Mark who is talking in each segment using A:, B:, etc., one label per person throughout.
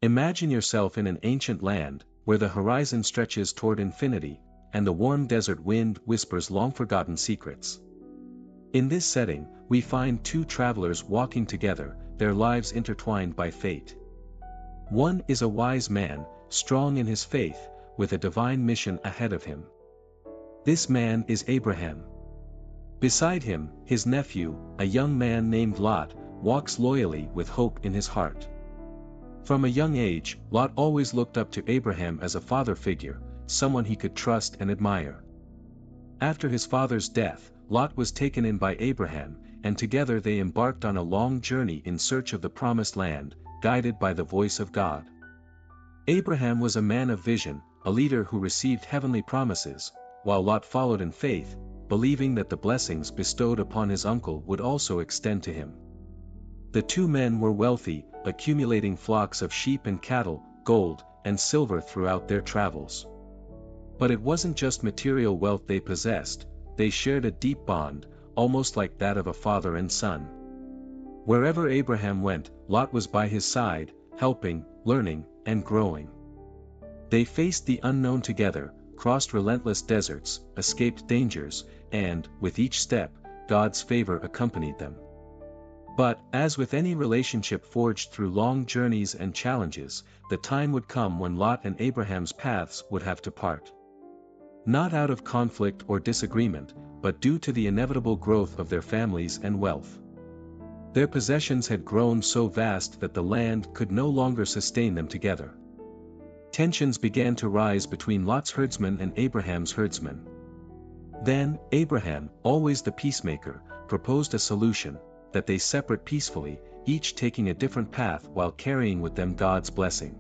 A: Imagine yourself in an ancient land, where the horizon stretches toward infinity, and the warm desert wind whispers long-forgotten secrets. In this setting, we find two travelers walking together, their lives intertwined by fate. One is a wise man, strong in his faith, with a divine mission ahead of him. This man is Abraham. Beside him, his nephew, a young man named Lot, walks loyally with hope in his heart. From a young age, Lot always looked up to Abraham as a father figure, someone he could trust and admire. After his father's death, Lot was taken in by Abraham, and together they embarked on a long journey in search of the promised land, guided by the voice of God. Abraham was a man of vision, a leader who received heavenly promises, while Lot followed in faith, believing that the blessings bestowed upon his uncle would also extend to him. The two men were wealthy, accumulating flocks of sheep and cattle, gold, and silver throughout their travels. But it wasn't just material wealth they possessed, they shared a deep bond, almost like that of a father and son. Wherever Abraham went, Lot was by his side, helping, learning, and growing. They faced the unknown together, crossed relentless deserts, escaped dangers, and, with each step, God's favor accompanied them. But, as with any relationship forged through long journeys and challenges, the time would come when Lot and Abraham's paths would have to part. Not out of conflict or disagreement, but due to the inevitable growth of their families and wealth. Their possessions had grown so vast that the land could no longer sustain them together. Tensions began to rise between Lot's herdsmen and Abraham's herdsmen. Then, Abraham, always the peacemaker, proposed a solution, that they separate peacefully, each taking a different path while carrying with them God's blessing.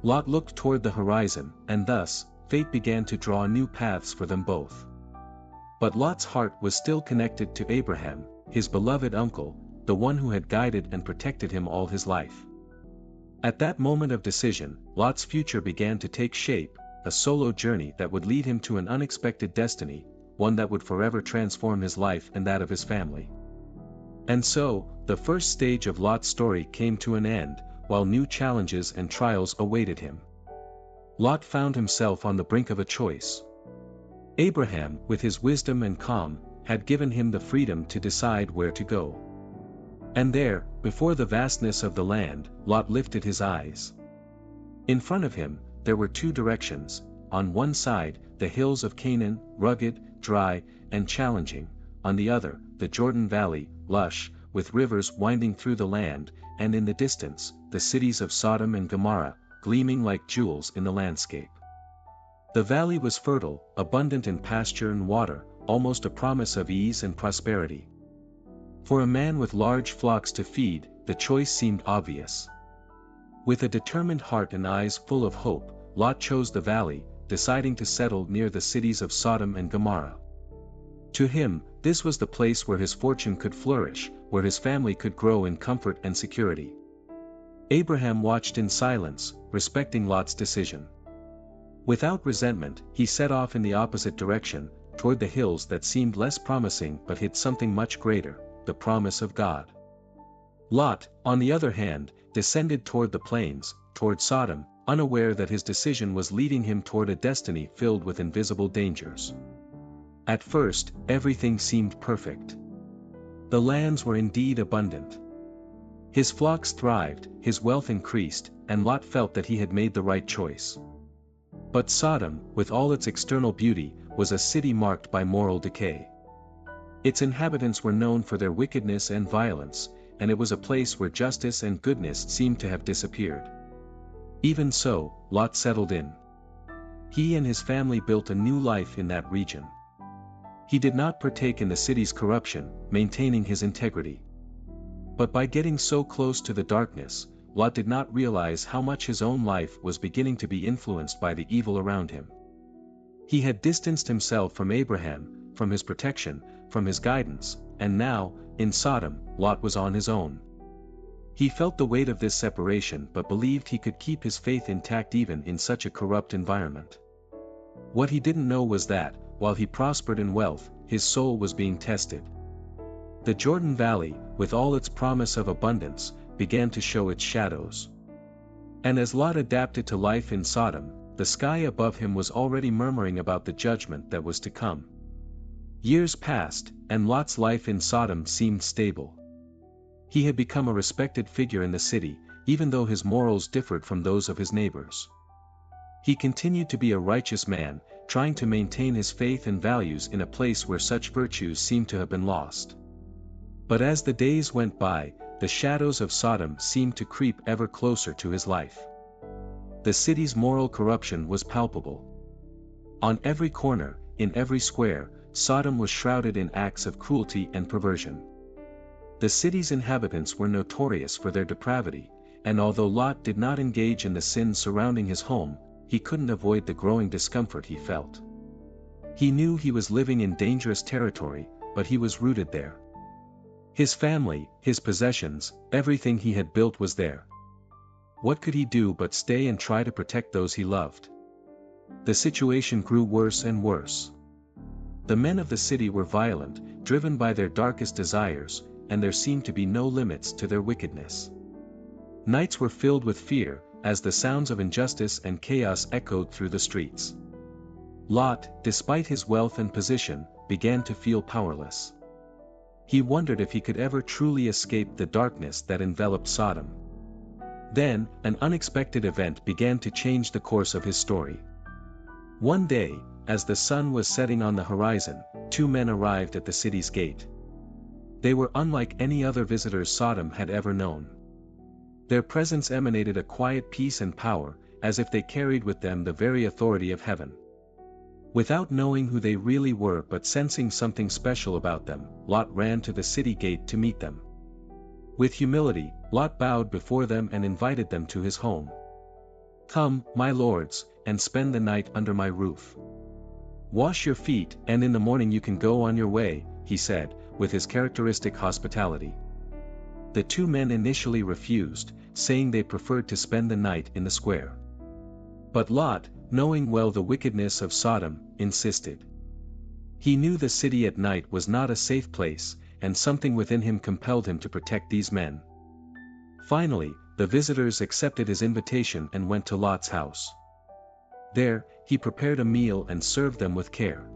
A: Lot looked toward the horizon, and thus, fate began to draw new paths for them both. But Lot's heart was still connected to Abraham, his beloved uncle, the one who had guided and protected him all his life. At that moment of decision, Lot's future began to take shape, a solo journey that would lead him to an unexpected destiny, one that would forever transform his life and that of his family. And so, the first stage of Lot's story came to an end, while new challenges and trials awaited him. Lot found himself on the brink of a choice. Abraham, with his wisdom and calm, had given him the freedom to decide where to go. And there, before the vastness of the land, Lot lifted his eyes. In front of him, there were two directions. On one side, the hills of Canaan, rugged, dry, and challenging; on the other, the Jordan Valley, lush, with rivers winding through the land, and in the distance, the cities of Sodom and Gomorrah, gleaming like jewels in the landscape. The valley was fertile, abundant in pasture and water, almost a promise of ease and prosperity. For a man with large flocks to feed, the choice seemed obvious. With a determined heart and eyes full of hope, Lot chose the valley, deciding to settle near the cities of Sodom and Gomorrah. To him, this was the place where his fortune could flourish, where his family could grow in comfort and security. Abraham watched in silence, respecting Lot's decision. Without resentment, he set off in the opposite direction, toward the hills that seemed less promising but hid something much greater, the promise of God. Lot, on the other hand, descended toward the plains, toward Sodom, unaware that his decision was leading him toward a destiny filled with invisible dangers. At first, everything seemed perfect. The lands were indeed abundant. His flocks thrived, his wealth increased, and Lot felt that he had made the right choice. But Sodom, with all its external beauty, was a city marked by moral decay. Its inhabitants were known for their wickedness and violence, and it was a place where justice and goodness seemed to have disappeared. Even so, Lot settled in. He and his family built a new life in that region. He did not partake in the city's corruption, maintaining his integrity. But by getting so close to the darkness, Lot did not realize how much his own life was beginning to be influenced by the evil around him. He had distanced himself from Abraham, from his protection, from his guidance, and now, in Sodom, Lot was on his own. He felt the weight of this separation but believed he could keep his faith intact even in such a corrupt environment. What he didn't know was that, while he prospered in wealth, his soul was being tested. The Jordan Valley, with all its promise of abundance, began to show its shadows. And as Lot adapted to life in Sodom, the sky above him was already murmuring about the judgment that was to come. Years passed, and Lot's life in Sodom seemed stable. He had become a respected figure in the city, even though his morals differed from those of his neighbors. He continued to be a righteous man, trying to maintain his faith and values in a place where such virtues seemed to have been lost. But as the days went by, the shadows of Sodom seemed to creep ever closer to his life. The city's moral corruption was palpable. On every corner, in every square, Sodom was shrouded in acts of cruelty and perversion. The city's inhabitants were notorious for their depravity, and although Lot did not engage in the sins surrounding his home, he couldn't avoid the growing discomfort he felt. He knew he was living in dangerous territory, but he was rooted there. His family, his possessions, everything he had built was there. What could he do but stay and try to protect those he loved? The situation grew worse and worse. The men of the city were violent, driven by their darkest desires, and there seemed to be no limits to their wickedness. Nights were filled with fear, as the sounds of injustice and chaos echoed through the streets. Lot, despite his wealth and position, began to feel powerless. He wondered if he could ever truly escape the darkness that enveloped Sodom. Then, an unexpected event began to change the course of his story. One day, as the sun was setting on the horizon, two men arrived at the city's gate. They were unlike any other visitors Sodom had ever known. Their presence emanated a quiet peace and power, as if they carried with them the very authority of heaven. Without knowing who they really were but sensing something special about them, Lot ran to the city gate to meet them. With humility, Lot bowed before them and invited them to his home. "Come, my lords, and spend the night under my roof. Wash your feet, and in the morning you can go on your way," he said, with his characteristic hospitality. The two men initially refused, saying they preferred to spend the night in the square. But Lot, knowing well the wickedness of Sodom, insisted. He knew the city at night was not a safe place, and something within him compelled him to protect these men. Finally, the visitors accepted his invitation and went to Lot's house. There, he prepared a meal and served them with care.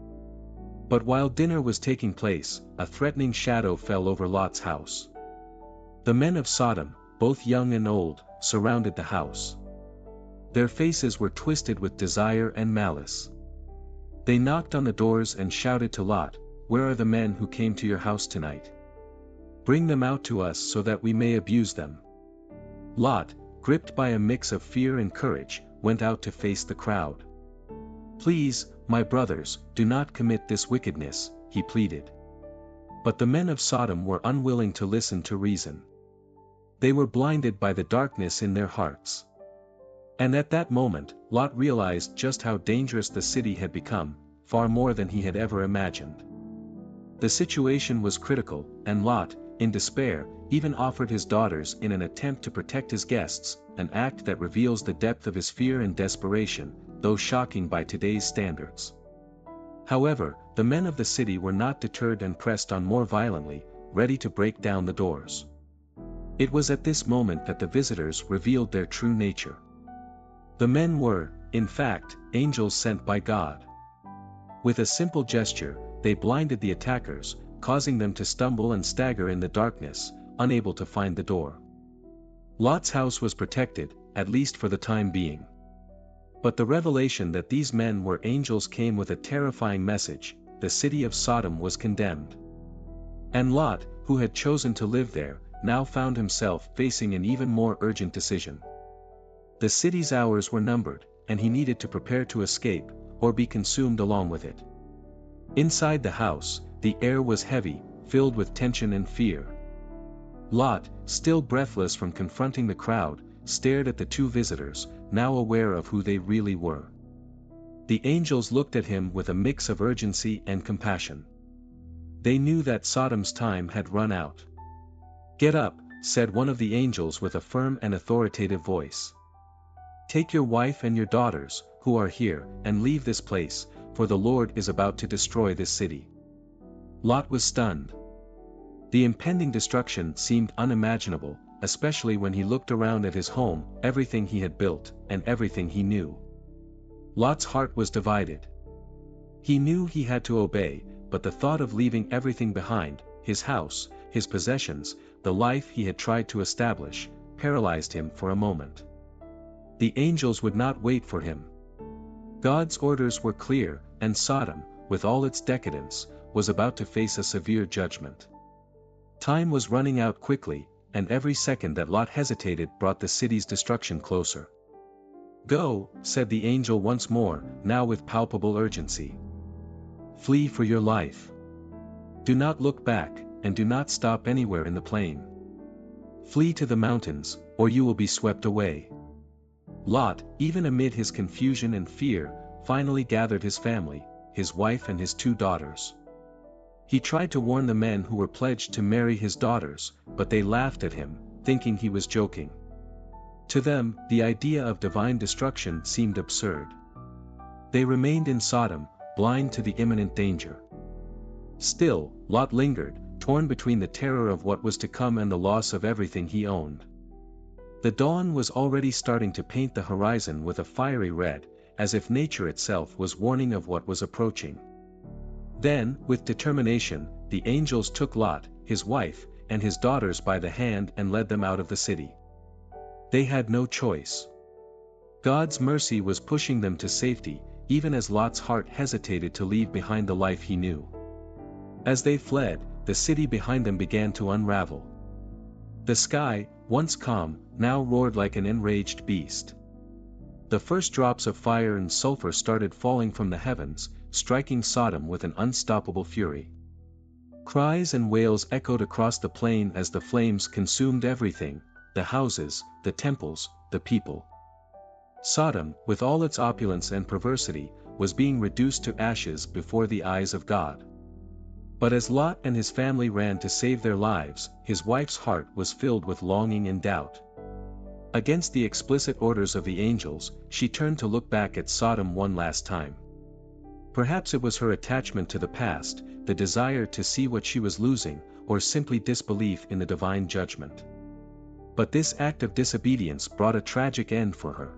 A: But while dinner was taking place, a threatening shadow fell over Lot's house. The men of Sodom, both young and old, surrounded the house. Their faces were twisted with desire and malice. They knocked on the doors and shouted to Lot, "Where are the men who came to your house tonight? Bring them out to us so that we may abuse them." Lot, gripped by a mix of fear and courage, went out to face the crowd. "Please, my brothers, do not commit this wickedness," he pleaded. But the men of Sodom were unwilling to listen to reason. They were blinded by the darkness in their hearts. And at that moment, Lot realized just how dangerous the city had become, far more than he had ever imagined. The situation was critical, and Lot, in despair, even offered his daughters in an attempt to protect his guests, an act that reveals the depth of his fear and desperation, though shocking by today's standards. However, the men of the city were not deterred and pressed on more violently, ready to break down the doors. It was at this moment that the visitors revealed their true nature. The men were, in fact, angels sent by God. With a simple gesture, they blinded the attackers, causing them to stumble and stagger in the darkness, unable to find the door. Lot's house was protected, at least for the time being. But the revelation that these men were angels came with a terrifying message: the city of Sodom was condemned. And Lot, who had chosen to live there, now found himself facing an even more urgent decision. The city's hours were numbered, and he needed to prepare to escape, or be consumed along with it. Inside the house, the air was heavy, filled with tension and fear. Lot, still breathless from confronting the crowd, stared at the two visitors, now aware of who they really were. The angels looked at him with a mix of urgency and compassion. They knew that Sodom's time had run out. "Get up," said one of the angels with a firm and authoritative voice. "Take your wife and your daughters, who are here, and leave this place, for the Lord is about to destroy this city." Lot was stunned. The impending destruction seemed unimaginable, especially when he looked around at his home, everything he had built, and everything he knew. Lot's heart was divided. He knew he had to obey, but the thought of leaving everything behind, his house, his possessions, the life he had tried to establish, paralyzed him for a moment. The angels would not wait for him. God's orders were clear, and Sodom, with all its decadence, was about to face a severe judgment. Time was running out quickly, and every second that Lot hesitated brought the city's destruction closer. "Go," said the angel once more, now with palpable urgency. "Flee for your life. Do not look back, and do not stop anywhere in the plain. Flee to the mountains, or you will be swept away." Lot, even amid his confusion and fear, finally gathered his family, his wife and his 2 daughters. He tried to warn the men who were pledged to marry his daughters, but they laughed at him, thinking he was joking. To them, the idea of divine destruction seemed absurd. They remained in Sodom, blind to the imminent danger. Still, Lot lingered, torn between the terror of what was to come and the loss of everything he owned. The dawn was already starting to paint the horizon with a fiery red, as if nature itself was warning of what was approaching. Then, with determination, the angels took Lot, his wife, and his daughters by the hand and led them out of the city. They had no choice. God's mercy was pushing them to safety, even as Lot's heart hesitated to leave behind the life he knew. As they fled, the city behind them began to unravel. The sky, once calm, now roared like an enraged beast. The first drops of fire and sulfur started falling from the heavens, striking Sodom with an unstoppable fury. Cries and wails echoed across the plain as the flames consumed everything, the houses, the temples, the people. Sodom, with all its opulence and perversity, was being reduced to ashes before the eyes of God. But as Lot and his family ran to save their lives, his wife's heart was filled with longing and doubt. Against the explicit orders of the angels, she turned to look back at Sodom one last time. Perhaps it was her attachment to the past, the desire to see what she was losing, or simply disbelief in the divine judgment. But this act of disobedience brought a tragic end for her.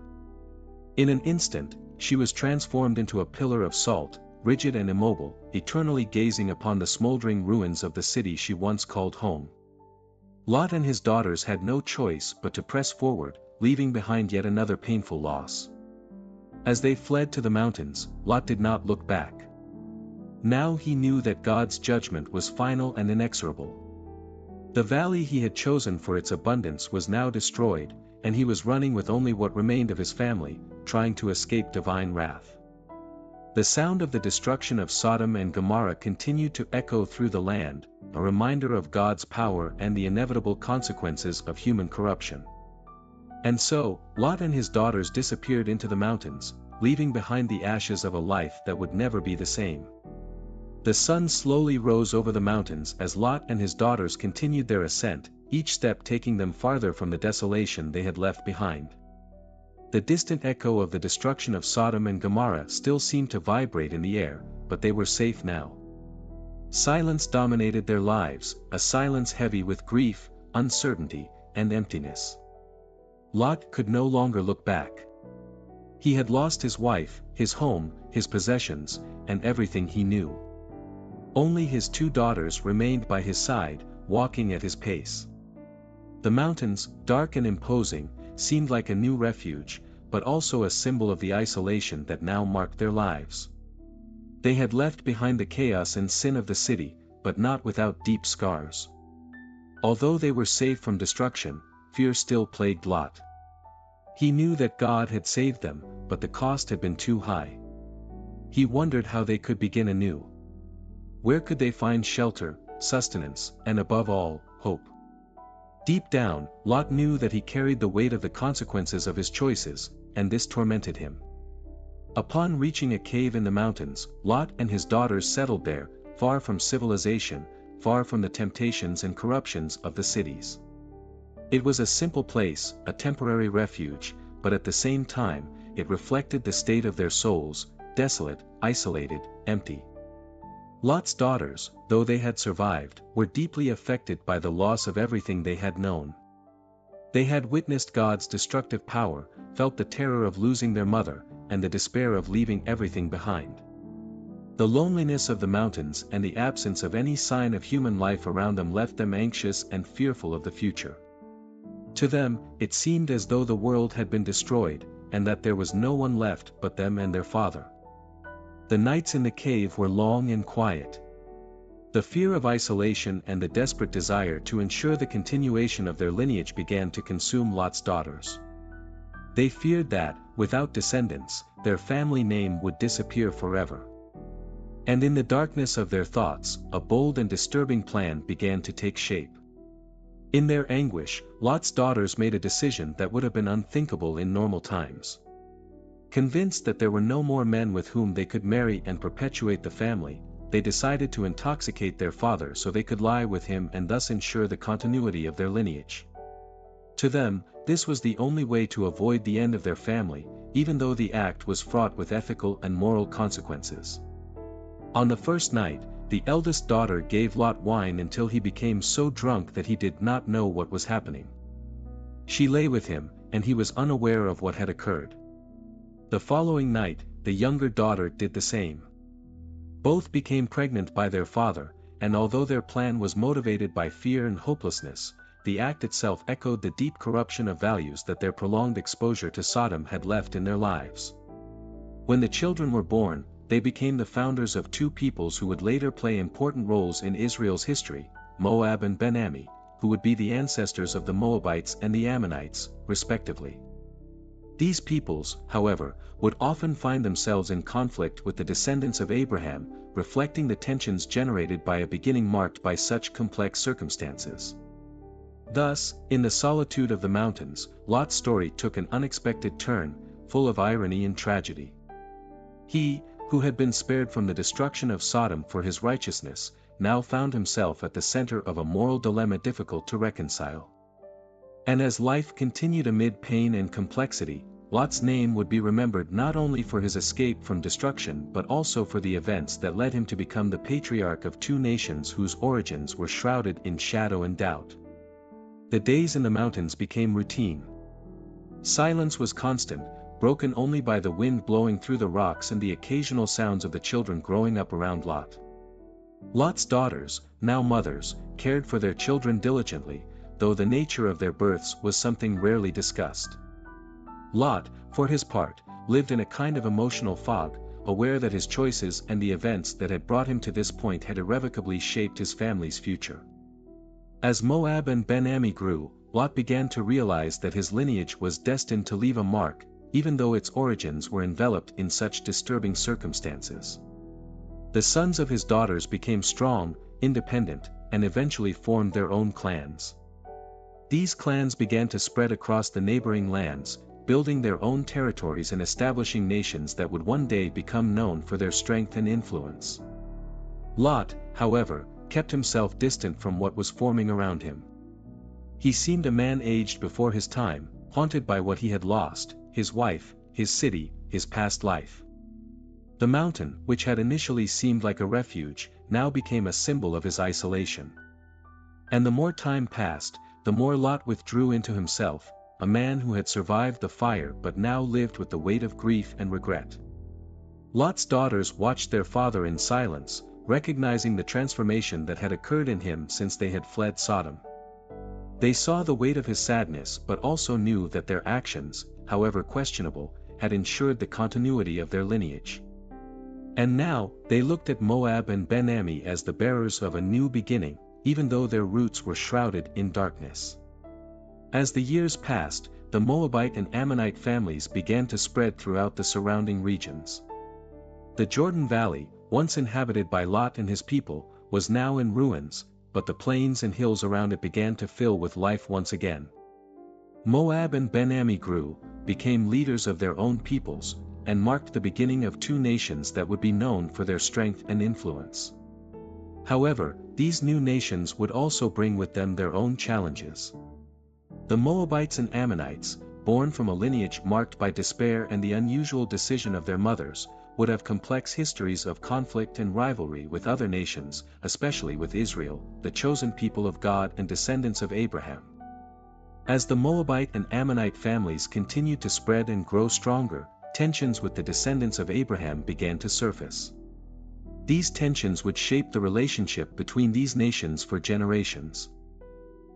A: In an instant, she was transformed into a pillar of salt, rigid and immobile, eternally gazing upon the smoldering ruins of the city she once called home. Lot and his daughters had no choice but to press forward, leaving behind yet another painful loss. As they fled to the mountains, Lot did not look back. Now he knew that God's judgment was final and inexorable. The valley he had chosen for its abundance was now destroyed, and he was running with only what remained of his family, trying to escape divine wrath. The sound of the destruction of Sodom and Gomorrah continued to echo through the land, a reminder of God's power and the inevitable consequences of human corruption. And so, Lot and his daughters disappeared into the mountains, leaving behind the ashes of a life that would never be the same. The sun slowly rose over the mountains as Lot and his daughters continued their ascent, each step taking them farther from the desolation they had left behind. The distant echo of the destruction of Sodom and Gomorrah still seemed to vibrate in the air, but they were safe now. Silence dominated their lives, a silence heavy with grief, uncertainty, and emptiness. Lot could no longer look back. He had lost his wife, his home, his possessions, and everything he knew. Only his 2 daughters remained by his side, walking at his pace. The mountains, dark and imposing, seemed like a new refuge, but also a symbol of the isolation that now marked their lives. They had left behind the chaos and sin of the city, but not without deep scars. Although they were saved from destruction, fear still plagued Lot. He knew that God had saved them, but the cost had been too high. He wondered how they could begin anew. Where could they find shelter, sustenance, and above all, hope? Deep down, Lot knew that he carried the weight of the consequences of his choices, and this tormented him. Upon reaching a cave in the mountains, Lot and his daughters settled there, far from civilization, far from the temptations and corruptions of the cities. It was a simple place, a temporary refuge, but at the same time, it reflected the state of their souls, desolate, isolated, empty. Lot's daughters, though they had survived, were deeply affected by the loss of everything they had known. They had witnessed God's destructive power, felt the terror of losing their mother, and the despair of leaving everything behind. The loneliness of the mountains and the absence of any sign of human life around them left them anxious and fearful of the future. To them, it seemed as though the world had been destroyed, and that there was no one left but them and their father. The nights in the cave were long and quiet. The fear of isolation and the desperate desire to ensure the continuation of their lineage began to consume Lot's daughters. They feared that, without descendants, their family name would disappear forever. And in the darkness of their thoughts, a bold and disturbing plan began to take shape. In their anguish, Lot's daughters made a decision that would have been unthinkable in normal times. Convinced that there were no more men with whom they could marry and perpetuate the family, they decided to intoxicate their father so they could lie with him and thus ensure the continuity of their lineage. To them, this was the only way to avoid the end of their family, even though the act was fraught with ethical and moral consequences. On the first night, the eldest daughter gave Lot wine until he became so drunk that he did not know what was happening. She lay with him, and he was unaware of what had occurred. The following night, the younger daughter did the same. Both became pregnant by their father, and although their plan was motivated by fear and hopelessness, the act itself echoed the deep corruption of values that their prolonged exposure to Sodom had left in their lives. When the children were born, they became the founders of two peoples who would later play important roles in Israel's history, Moab and Ben-Ammi, who would be the ancestors of the Moabites and the Ammonites, respectively. These peoples, however, would often find themselves in conflict with the descendants of Abraham, reflecting the tensions generated by a beginning marked by such complex circumstances. Thus, in the solitude of the mountains, Lot's story took an unexpected turn, full of irony and tragedy. He, who had been spared from the destruction of Sodom for his righteousness, now found himself at the center of a moral dilemma difficult to reconcile. And as life continued amid pain and complexity, Lot's name would be remembered not only for his escape from destruction but also for the events that led him to become the patriarch of two nations whose origins were shrouded in shadow and doubt. The days in the mountains became routine. Silence was constant, broken only by the wind blowing through the rocks and the occasional sounds of the children growing up around Lot. Lot's daughters, now mothers, cared for their children diligently, though the nature of their births was something rarely discussed. Lot, for his part, lived in a kind of emotional fog, aware that his choices and the events that had brought him to this point had irrevocably shaped his family's future. As Moab and Ben-Ammi grew, Lot began to realize that his lineage was destined to leave a mark, even though its origins were enveloped in such disturbing circumstances. The sons of his daughters became strong, independent, and eventually formed their own clans. These clans began to spread across the neighboring lands, building their own territories and establishing nations that would one day become known for their strength and influence. Lot, however, kept himself distant from what was forming around him. He seemed a man aged before his time, haunted by what he had lost, his wife, his city, his past life. The mountain, which had initially seemed like a refuge, now became a symbol of his isolation. And the more time passed, the more Lot withdrew into himself, a man who had survived the fire but now lived with the weight of grief and regret. Lot's daughters watched their father in silence, recognizing the transformation that had occurred in him since they had fled Sodom. They saw the weight of his sadness but also knew that their actions, however questionable, had ensured the continuity of their lineage. And now, they looked at Moab and Ben-Ammi as the bearers of a new beginning, even though their roots were shrouded in darkness. As the years passed, the Moabite and Ammonite families began to spread throughout the surrounding regions. The Jordan Valley, once inhabited by Lot and his people, was now in ruins, but the plains and hills around it began to fill with life once again. Moab and Ben-Ammi grew, became leaders of their own peoples, and marked the beginning of two nations that would be known for their strength and influence. However, these new nations would also bring with them their own challenges. The Moabites and Ammonites, born from a lineage marked by despair and the unusual decision of their mothers, would have complex histories of conflict and rivalry with other nations, especially with Israel, the chosen people of God and descendants of Abraham. As the Moabite and Ammonite families continued to spread and grow stronger, tensions with the descendants of Abraham began to surface. These tensions would shape the relationship between these nations for generations.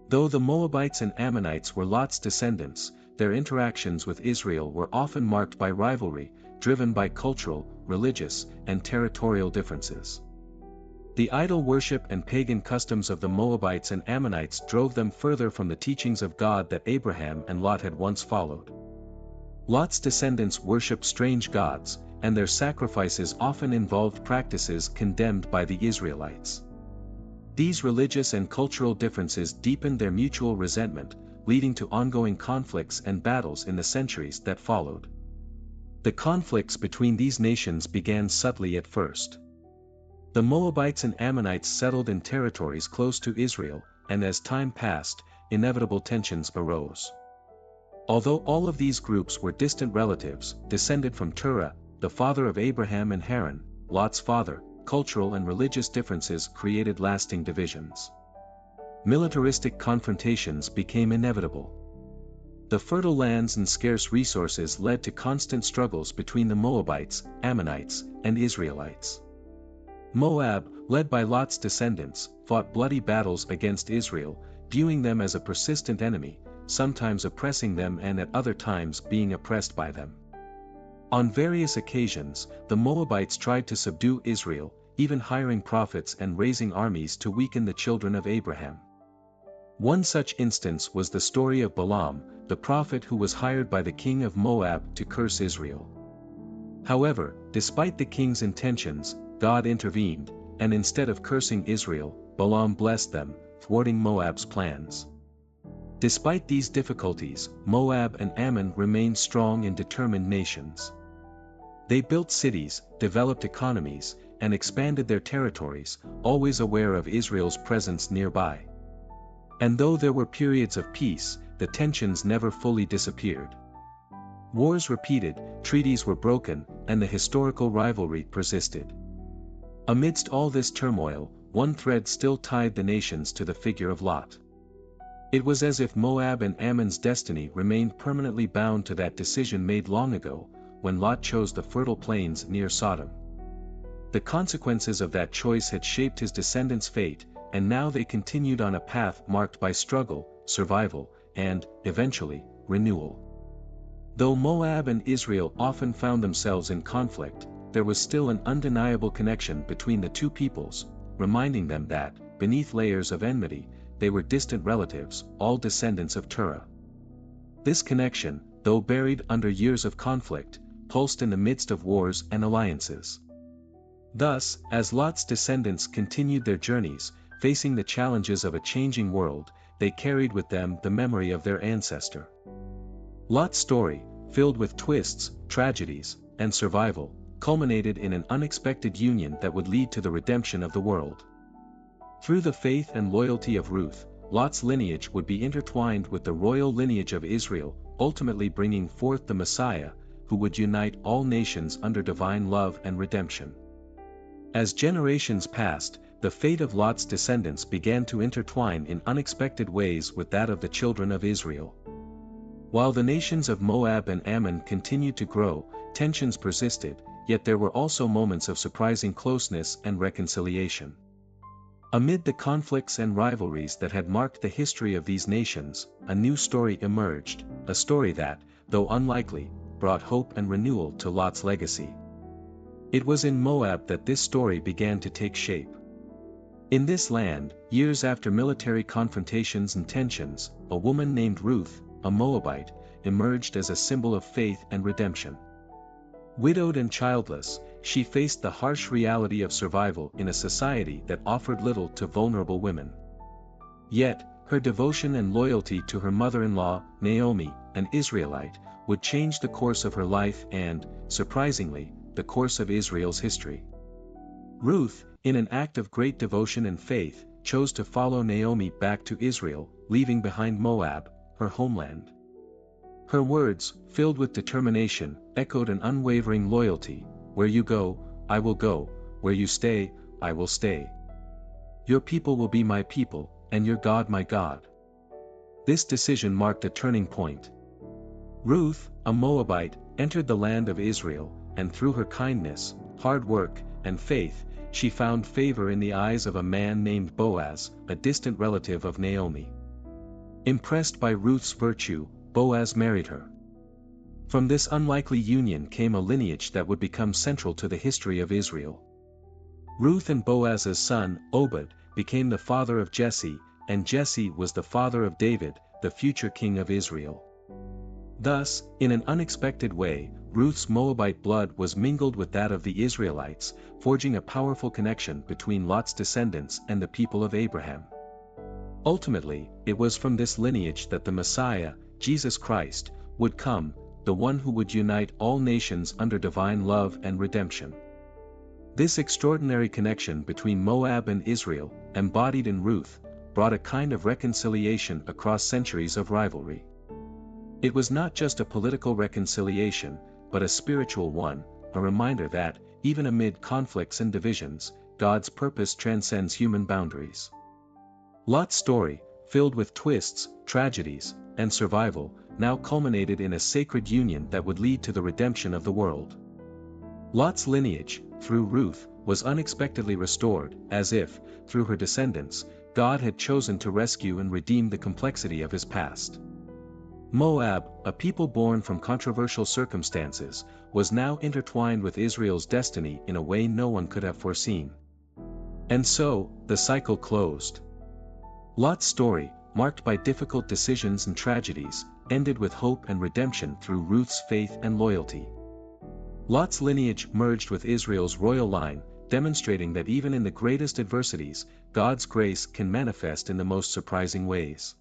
A: Though the Moabites and Ammonites were Lot's descendants, their interactions with Israel were often marked by rivalry, driven by cultural, religious, and territorial differences. The idol worship and pagan customs of the Moabites and Ammonites drove them further from the teachings of God that Abraham and Lot had once followed. Lot's descendants worshipped strange gods, and their sacrifices often involved practices condemned by the Israelites. These religious and cultural differences deepened their mutual resentment, leading to ongoing conflicts and battles in the centuries that followed. The conflicts between these nations began subtly at first. The Moabites and Ammonites settled in territories close to Israel, and as time passed, inevitable tensions arose. Although all of these groups were distant relatives, descended from Terah, the father of Abraham and Haran, Lot's father, cultural and religious differences created lasting divisions. Militaristic confrontations became inevitable. The fertile lands and scarce resources led to constant struggles between the Moabites, Ammonites, and Israelites. Moab, led by Lot's descendants, fought bloody battles against Israel, viewing them as a persistent enemy, sometimes oppressing them and at other times being oppressed by them. On various occasions, the Moabites tried to subdue Israel, even hiring prophets and raising armies to weaken the children of Abraham. One such instance was the story of Balaam, the prophet who was hired by the king of Moab to curse Israel. However, despite the king's intentions, God intervened, and instead of cursing Israel, Balaam blessed them, thwarting Moab's plans. Despite these difficulties, Moab and Ammon remained strong and determined nations. They built cities, developed economies, and expanded their territories, always aware of Israel's presence nearby. And though there were periods of peace, the tensions never fully disappeared. Wars repeated, treaties were broken, and the historical rivalry persisted. Amidst all this turmoil, one thread still tied the nations to the figure of Lot. It was as if Moab and Ammon's destiny remained permanently bound to that decision made long ago, when Lot chose the fertile plains near Sodom. The consequences of that choice had shaped his descendants' fate, and now they continued on a path marked by struggle, survival, and, eventually, renewal. Though Moab and Israel often found themselves in conflict, there was still an undeniable connection between the two peoples, reminding them that, beneath layers of enmity, they were distant relatives, all descendants of Terah. This connection, though buried under years of conflict, pulsed in the midst of wars and alliances. Thus, as Lot's descendants continued their journeys, facing the challenges of a changing world, they carried with them the memory of their ancestor. Lot's story, filled with twists, tragedies, and survival, culminated in an unexpected union that would lead to the redemption of the world. Through the faith and loyalty of Ruth, Lot's lineage would be intertwined with the royal lineage of Israel, ultimately bringing forth the Messiah, who would unite all nations under divine love and redemption. As generations passed, the fate of Lot's descendants began to intertwine in unexpected ways with that of the children of Israel. While the nations of Moab and Ammon continued to grow, tensions persisted, yet there were also moments of surprising closeness and reconciliation. Amid the conflicts and rivalries that had marked the history of these nations, a new story emerged, a story that, though unlikely, brought hope and renewal to Lot's legacy. It was in Moab that this story began to take shape. In this land, years after military confrontations and tensions, a woman named Ruth, a Moabite, emerged as a symbol of faith and redemption. Widowed and childless, she faced the harsh reality of survival in a society that offered little to vulnerable women. Yet, her devotion and loyalty to her mother-in-law, Naomi, an Israelite, would change the course of her life and, surprisingly, the course of Israel's history. Ruth, in an act of great devotion and faith, chose to follow Naomi back to Israel, leaving behind Moab, her homeland. Her words, filled with determination, echoed an unwavering loyalty: "Where you go, I will go, where you stay, I will stay. Your people will be my people, and your God my God." This decision marked a turning point. Ruth, a Moabite, entered the land of Israel, and through her kindness, hard work, and faith, she found favor in the eyes of a man named Boaz, a distant relative of Naomi. Impressed by Ruth's virtue, Boaz married her. From this unlikely union came a lineage that would become central to the history of Israel. Ruth and Boaz's son, Obed, became the father of Jesse, and Jesse was the father of David, the future king of Israel. Thus, in an unexpected way, Ruth's Moabite blood was mingled with that of the Israelites, forging a powerful connection between Lot's descendants and the people of Abraham. Ultimately, it was from this lineage that the Messiah, Jesus Christ, would come, the one who would unite all nations under divine love and redemption. This extraordinary connection between Moab and Israel, embodied in Ruth, brought a kind of reconciliation across centuries of rivalry. It was not just a political reconciliation, but a spiritual one, a reminder that, even amid conflicts and divisions, God's purpose transcends human boundaries. Lot's story, filled with twists, tragedies, and survival, now culminated in a sacred union that would lead to the redemption of the world. Lot's lineage, through Ruth, was unexpectedly restored, as if, through her descendants, God had chosen to rescue and redeem the complexity of his past. Moab, a people born from controversial circumstances, was now intertwined with Israel's destiny in a way no one could have foreseen. And so, the cycle closed. Lot's story, marked by difficult decisions and tragedies, ended with hope and redemption through Ruth's faith and loyalty. Lot's lineage merged with Israel's royal line, demonstrating that even in the greatest adversities, God's grace can manifest in the most surprising ways.